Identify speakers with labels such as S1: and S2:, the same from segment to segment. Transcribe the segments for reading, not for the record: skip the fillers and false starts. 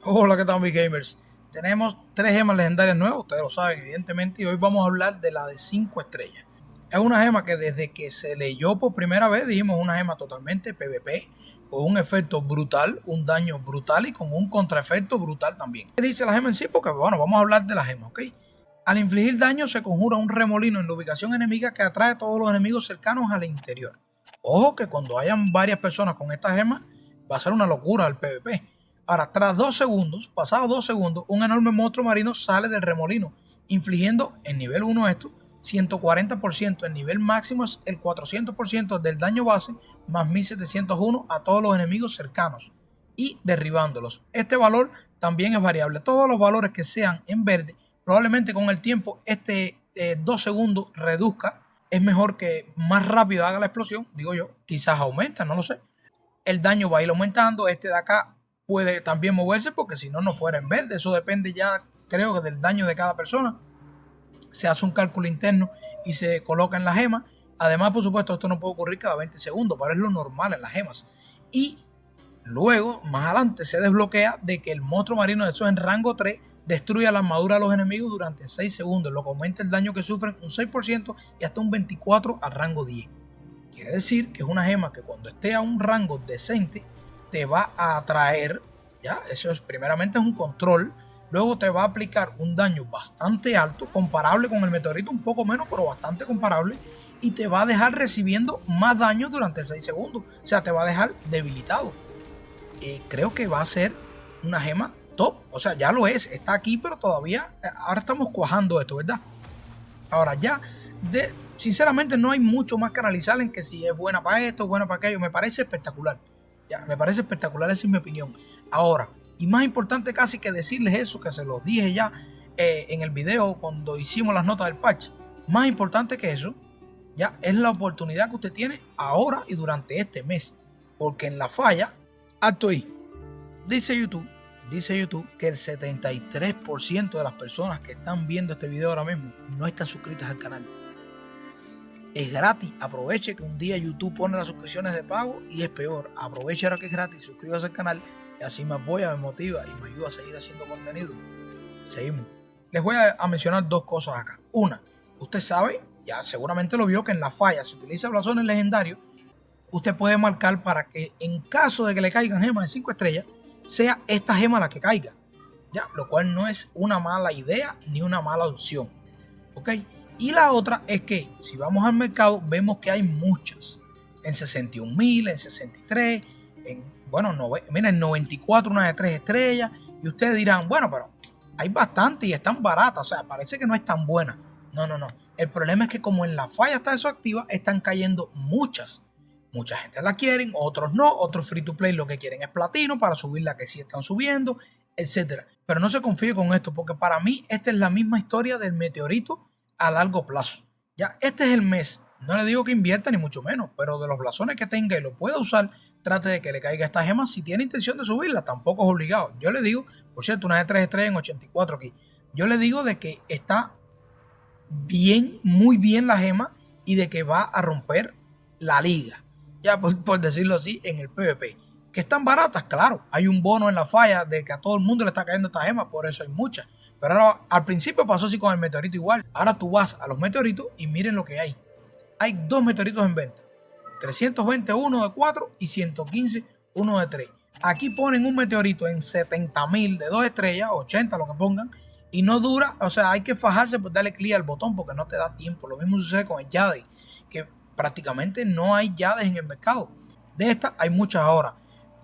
S1: Hola, ¿qué tal, mis gamers? Tenemos tres gemas legendarias nuevas, ustedes lo saben, evidentemente, y hoy vamos a hablar de la de 5 estrellas. Es una gema que desde que se leyó por primera vez dijimos una gema totalmente PvP, con un efecto brutal, un daño brutal y con un contraefecto brutal también. ¿Qué dice la gema en sí? Porque bueno, vamos a hablar de la gema, ¿ok? Al infligir daño se conjura un remolino en la ubicación enemiga que atrae a todos los enemigos cercanos al interior. Ojo que cuando hayan varias personas con esta gema va a ser una locura el PvP. Ahora, tras 2 segundos, pasados 2 segundos, un enorme monstruo marino sale del remolino, infligiendo en nivel 1 esto 140%, el nivel máximo es el 400% del daño base, más 1701 a todos los enemigos cercanos y derribándolos. Este valor también es variable. Todos los valores que sean en verde, probablemente con el tiempo este 2 segundos reduzca. Es mejor que más rápido haga la explosión, digo yo, quizás aumenta, no lo sé. El daño va a ir aumentando, este de acá puede también moverse porque si no, no fuera en verde. Eso depende ya, creo que del daño de cada persona. Se hace un cálculo interno y se coloca en la gema. Además, por supuesto, esto no puede ocurrir cada 20 segundos, pero es lo normal en las gemas. Y luego, más adelante, se desbloquea de que el monstruo marino, de eso en rango 3, destruye la armadura de los enemigos durante 6 segundos, lo que aumenta el daño que sufren un 6% y hasta un 24% al rango 10. Quiere decir que es una gema que cuando esté a un rango decente te va a atraer, ya, eso es primeramente es un control, luego te va a aplicar un daño bastante alto, comparable con el meteorito, un poco menos, pero bastante comparable, y te va a dejar recibiendo más daño durante 6 segundos, o sea, te va a dejar debilitado. Creo que va a ser una gema top, o sea, ya lo es, está aquí, pero todavía, ahora estamos cuajando esto, ¿verdad? Ahora ya, sinceramente no hay mucho más que analizar en que si es buena para esto, buena para aquello. Me parece espectacular. Ya, me parece espectacular, esa es mi opinión. Ahora, y más importante casi que decirles eso, que se los dije ya en el video cuando hicimos las notas del patch. Más importante que eso, ya es la oportunidad que usted tiene ahora y durante este mes. Porque en la falla, acto ahí, dice YouTube, que el 73% de las personas que están viendo este video ahora mismo no están suscritas al canal. Es gratis, aproveche que un día YouTube pone las suscripciones de pago y es peor. Aproveche ahora que es gratis, suscríbase al canal y así me apoya, me motiva y me ayuda a seguir haciendo contenido. Seguimos. Les voy a mencionar dos cosas acá. Una, usted sabe, ya seguramente lo vio, que en la falla se utiliza blasones legendarios. Usted puede marcar para que en caso de que le caigan gemas de 5 estrellas, sea esta gema la que caiga, ya, lo cual no es una mala idea ni una mala opción, ¿ok? Y la otra es que si vamos al mercado vemos que hay muchas, en 61.000, en 63, bueno, mira, en 94 una de 3 estrellas, y ustedes dirán, bueno, pero hay bastante y están baratas, o sea, parece que no es tan buena. No, no, no. El problema es que como en la falla está eso activa, están cayendo muchas. Mucha gente la quieren, otros no, otros free to play lo que quieren es platino para subir la que sí están subiendo, etcétera. Pero no se confíe con esto, porque para mí esta es la misma historia del meteorito a largo plazo. Ya, este es el mes. No le digo que invierta ni mucho menos, pero de los blasones que tenga y lo pueda usar, trate de que le caiga esta gema si tiene intención de subirla, tampoco es obligado. Yo le digo, por cierto, una de 3 estrellas en 84 aquí. Yo le digo de que está bien, muy bien la gema y de que va a romper la liga, ya por decirlo así, en el PvP. Que están baratas, claro. Hay un bono en la falla de que a todo el mundo le está cayendo esta gema, por eso hay muchas. Pero ahora, al principio pasó así con el meteorito igual. Ahora tú vas a los meteoritos y miren lo que hay. Hay dos meteoritos en venta. 320 uno de 4 y 115 uno de 3. Aquí ponen un meteorito en 70.000 de 2 estrellas, 80 lo que pongan, y no dura, o sea, hay que fajarse por darle clic al botón porque no te da tiempo. Lo mismo sucede con el Jade, que prácticamente no hay Jades en el mercado. De estas hay muchas ahora,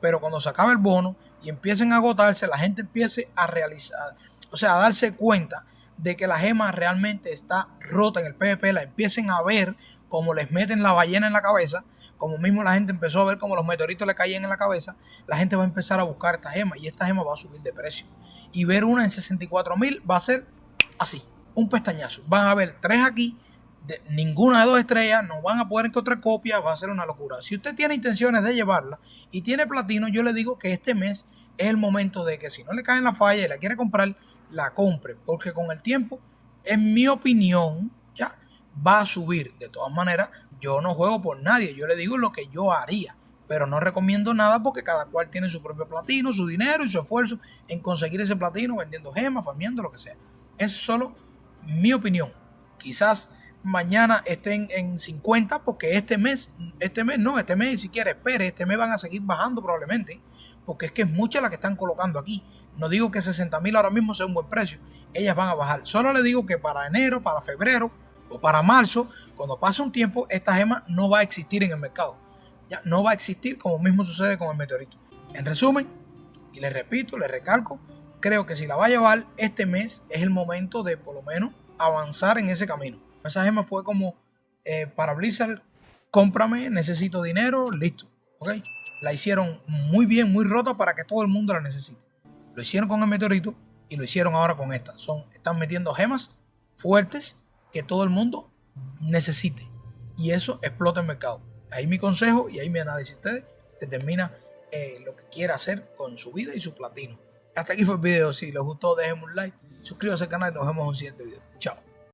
S1: pero cuando se acabe el bono y empiecen a agotarse, la gente empiece a realizar, o sea, a darse cuenta de que la gema realmente está rota en el PvP, la empiecen a ver como les meten la ballena en la cabeza, como mismo la gente empezó a ver como los meteoritos le caían en la cabeza, la gente va a empezar a buscar esta gema y esta gema va a subir de precio. Y ver una en 64.000 va a ser así, un pestañazo. Van a ver tres aquí, ninguna de 2 estrellas, no van a poder encontrar copias, va a ser una locura. Si usted tiene intenciones de llevarla y tiene platino, yo le digo que este mes es el momento de que si no le cae en la falla y la quiere comprar, la compre, porque con el tiempo, en mi opinión, ya va a subir. De todas maneras, yo no juego por nadie, yo le digo lo que yo haría. pero no recomiendo nada porque cada cual tiene su propio platino, su dinero y su esfuerzo en conseguir ese platino vendiendo gemas, farmeando, lo que sea. Es solo mi opinión. Quizás mañana estén en 50 porque este mes si quiere espere, este mes van a seguir bajando probablemente, porque es que es mucha la que están colocando aquí. No digo que 60,000 ahora mismo sea un buen precio, ellas van a bajar. Solo le digo que para enero, para febrero o para marzo, cuando pase un tiempo, esta gema no va a existir en el mercado. Ya no va a existir, como mismo sucede con el meteorito. En resumen, y les repito, les recalco, creo que si la va a llevar este mes es el momento de por lo menos avanzar en ese camino. Esa gema fue como para Blizzard, cómprame, necesito dinero, listo, ¿ok? La hicieron muy bien, muy rota para que todo el mundo la necesite. Lo hicieron con el meteorito y lo hicieron ahora con esta. Están metiendo gemas fuertes que todo el mundo necesite. Y eso explota el mercado. Ahí mi consejo y ahí mi análisis. Ustedes determina lo que quiera hacer con su vida y su platino. Hasta aquí fue el video. Si les gustó, déjenme un like, suscríbanse al canal y nos vemos en un siguiente video. Chao.